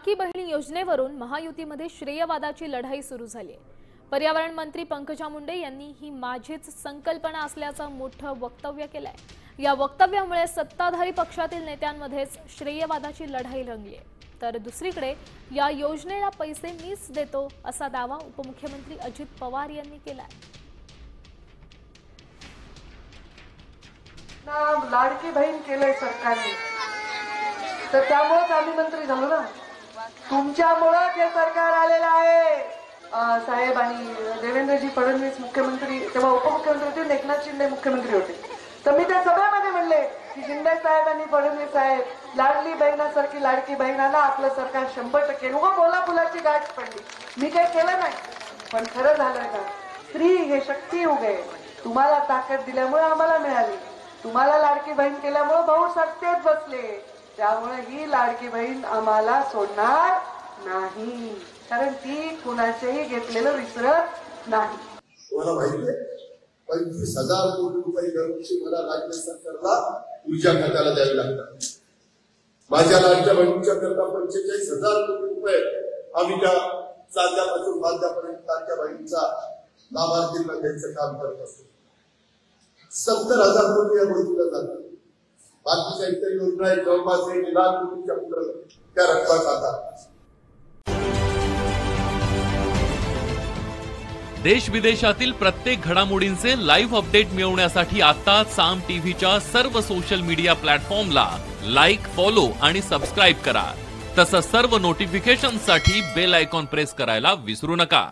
लाडकी बहीण योजनेवरून महायुतीमध्ये श्रेयवादाची लढाई सुरू झाली आहे। पर्यावरण मंत्री पंकजा मुंडे यांनी ही माझीच संकल्पना असल्याचं मोठं वक्तव्य केलंय। या वक्तव्यामुळे सत्ताधारी पक्षातील नेत्यांमध्येच श्रेयवादाची लढाई रंगली आहे। तर दुसरीकडे या योजनेला पैसे मीच देतो असा दावा उपमुख्यमंत्री अजित पवार यांनी केलाय। लाडकी बहीण केलंय सरकारने, तर त्यामुळेच आम्ही मंत्री झालो ना। तुमच्यामुळे हे सरकार आलेलं आहे। साहेब आणि देवेंद्रजी फडणवीस मुख्यमंत्री, तेव्हा उपमुख्यमंत्री होते, एकनाथ शिंदे मुख्यमंत्री होते, तर मी त्या सभेमध्ये म्हणले की शिंदे साहेब आणि फडणवीस साहेब, लाडली बहिणासारखी लाडकी बहिणाला आपलं सरकार 100% बोला फुलाची गाठ पडली। मी काही केलं नाही, पण खरं झालं का, स्त्री हे शक्ती उगे, तुम्हाला ताकद दिल्यामुळे आम्हाला मिळाली, तुम्हाला लाडकी बहीण केल्यामुळे भाऊ सत्तेत बसले, त्यामुळे ही लाडकी बहीण आम्हाला सोडणार नाही, कारण ती कुणाचेही घेतलेलं विसरत नाही। तुम्हाला माहिती आहे 25,000 कोटी रुपये दरवर्षी मला राज्य सरकारला ऊर्जा खात्याला द्यावे लागतात। माझ्या लाडक्या बहिणीच्या करता 45,000 कोटी रुपये आम्ही त्या चालल्यापासून बांधल्यापर्यंत लाडक्या बहिणीचा लाभार्थींना द्यायचं काम करत असतो। 70,000 कोटी या गोष्टीला जातात। बाकीच्या इतर योजना आहेत जवळपास 1 लाख कोटीच्या पुढे त्या रक्कमा जातात। देश विदेशातील प्रत्येक घडामोडींचे लाईव्ह अपडेट मिळवण्यासाठी आता साम टीव्हीच्या सर्व सोशल मीडिया प्लॅटफॉर्मला लाईक, फॉलो आणि सबस्क्राईब करा। तसंच सर्व नोटिफिकेशनसाठी बेल आयकॉन प्रेस करायला विसरू नका।